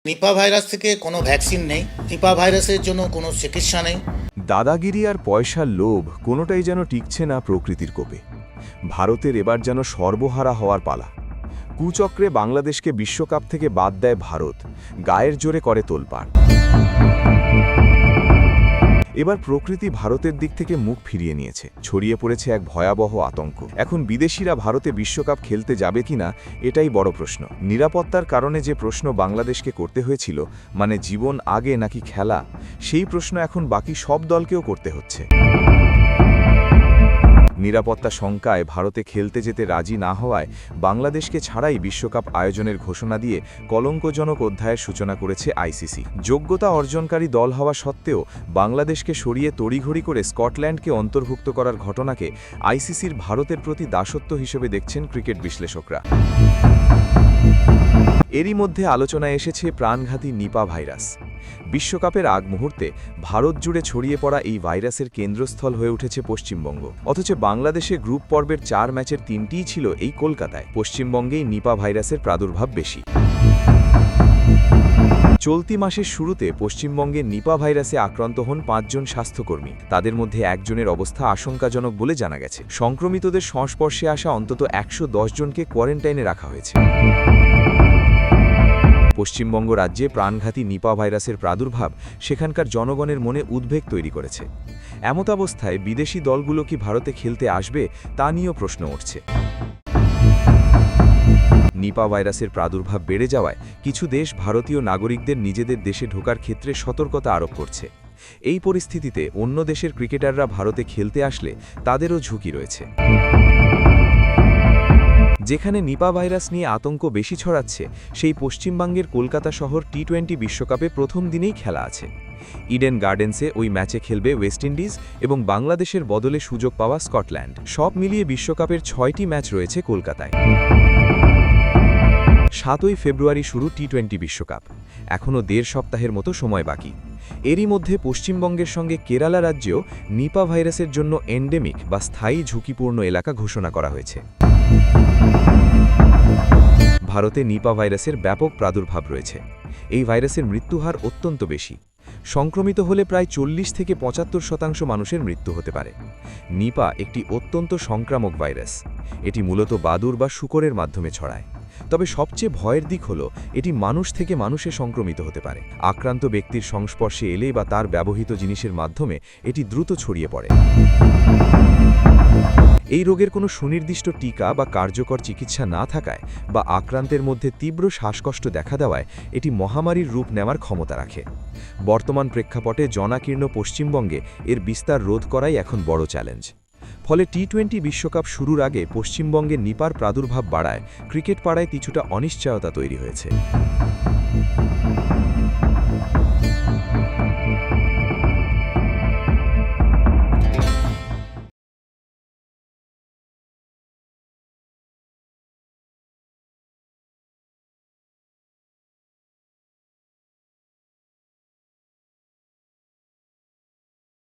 Nipah virus থেকে কোনো vaccine নেই, নিপা ভাইরাসের জন্য কোনো চিকিৎসা নেই। দাদাগিরি আর পয়সার লোভ কোনোটাই যেন টিকছে না প্রকৃতির কোপে। ভারতের এবার যেন সর্বহারা হওয়ার পালা। কুচক্রে বাংলাদেশকে বিশ্বকাপ থেকে বাদ দেয় ভারত, গায়ের জোরে করে তোলপাড়। এবার প্রকৃতি ভারতের দিক থেকে মুখ ফিরিয়ে নিয়েছে, ছড়িয়ে পড়েছে এক ভয়াবহ আতঙ্ক। এখন বিদেশিরা ভারতে বিশ্বকাপ খেলতে যাবে কিনা এটাই বড় প্রশ্ন। নিরাপত্তার কারণে যে প্রশ্ন বাংলাদেশকে করতে হয়েছিল, মানে জীবন আগে নাকি খেলা, সেই প্রশ্ন এখন বাকি সব দলকেও করতে হচ্ছে। নিরাপত্তা শঙ্কায় ভারতে খেলতে যেতে রাজি না হওয়ায় বাংলাদেশকে ছাড়াই বিশ্বকাপ আয়োজনের ঘোষণা দিয়ে কলঙ্কজনক অধ্যায়ের সূচনা করেছে আইসিসি। যোগ্যতা অর্জনকারী দল হওয়া সত্ত্বেও বাংলাদেশকে সরিয়ে তড়িঘড়ি করে স্কটল্যান্ডকে অন্তর্ভুক্ত করার ঘটনাকে আইসিসির ভারতের প্রতি দাসত্ব হিসেবে দেখছেন ক্রিকেট বিশ্লেষকরা। এরই মধ্যে আলোচনায় এসেছে প্রাণঘাতী নিপা ভাইরাস। বিশ্বকাপের আগ মুহূর্তে ভারত জুড়ে ছড়িয়ে পড়া এই ভাইরাসের কেন্দ্রস্থল হয়ে উঠেছে পশ্চিমবঙ্গ। অথচ বাংলাদেশে গ্রুপ পর্বের 4 ম্যাচের 3টিই ছিল এই কলকাতায়। পশ্চিমবঙ্গেই নিপা ভাইরাসের প্রাদুর্ভাব বেশি। চলতি মাসের শুরুতে পশ্চিমবঙ্গে নিপা ভাইরাসে আক্রান্ত হন 5 জন স্বাস্থ্যকর্মী। তাদের মধ্যে একজনের অবস্থা আশঙ্কাজনক বলে জানা গেছে। সংক্রমিতদের সংস্পর্শে আসা অন্তত 110 জনকে কোয়ারেন্টাইনে রাখা হয়েছে। পশ্চিমবঙ্গ রাজ্যে প্রাণঘাতী নিপা ভাইরাসের প্রাদুর্ভাব সেখানকার জনগণের মনে উদ্বেগ তৈরি করেছে। এমতাবস্থায় বিদেশি দলগুলো কি ভারতে খেলতে আসবে তা নিয়েও প্রশ্ন উঠছে। নিপা ভাইরাসের প্রাদুর্ভাব বেড়ে যাওয়ায় কিছু দেশ ভারতীয় নাগরিকদের নিজেদের দেশে ঢোকার ক্ষেত্রে সতর্কতা আরোপ করছে। এই পরিস্থিতিতে অন্য দেশের ক্রিকেটাররা ভারতে খেলতে আসলে তাদেরও ঝুঁকি রয়েছে। যেখানে নিপা ভাইরাস নিয়ে আতঙ্ক বেশি ছড়াচ্ছে, সেই পশ্চিমবঙ্গের কলকাতা শহর টি-20 বিশ্বকাপে প্রথম দিনেই খেলা আছে। ইডেন গার্ডেন্সে ওই ম্যাচে খেলবে ওয়েস্ট ইন্ডিজ এবং বাংলাদেশের বদলে সুযোগ পাওয়া স্কটল্যান্ড। সব মিলিয়ে বিশ্বকাপের 6টি ম্যাচ রয়েছে কলকাতায়। 7ই ফেব্রুয়ারি শুরু টি-20 বিশ্বকাপ। এখনও 1.5 সপ্তাহের মতো সময় বাকি। এরই মধ্যে পশ্চিমবঙ্গের সঙ্গে কেরালা রাজ্যেও নিপা ভাইরাসের জন্য এন্ডেমিক বা স্থায়ী ঝুঁকিপূর্ণ এলাকা ঘোষণা করা হয়েছে। ভারতে নিপা ভাইরাসের ব্যাপক প্রাদুর্ভাব রয়েছে। এই ভাইরাসের মৃত্যুহার অত্যন্ত বেশি। সংক্রমিত হলে প্রায় 40 থেকে 75% মানুষের মৃত্যু হতে পারে। নিপা একটি অত্যন্ত সংক্রামক ভাইরাস। এটি মূলত বাদুড় বা শূকরের মাধ্যমে ছড়ায়। তবে সবচেয়ে ভয়ের দিক হল এটি মানুষ থেকে মানুষে সংক্রমিত হতে পারে। আক্রান্ত ব্যক্তির সংস্পর্শে এলে বা তার ব্যবহৃত জিনিসের মাধ্যমে এটি দ্রুত ছড়িয়ে পড়ে। এই রোগের কোনো সুনির্দিষ্ট টিকা বা কার্যকর চিকিৎসা না থাকায় বা আক্রান্তের মধ্যে তীব্র শ্বাসকষ্ট দেখা দেওয়ায় এটি মহামারীর রূপ নেওয়ার ক্ষমতা রাখে। বর্তমান প্রেক্ষাপটে জনাকীর্ণ পশ্চিমবঙ্গে এর বিস্তার রোধ করাই এখন বড় চ্যালেঞ্জ। ফলে টি-20 বিশ্বকাপ শুরুর আগে পশ্চিমবঙ্গে নিপার প্রাদুর্ভাব বাড়ায় ক্রিকেট পাড়ায় কিছুটা অনিশ্চয়তা তৈরি হয়েছে।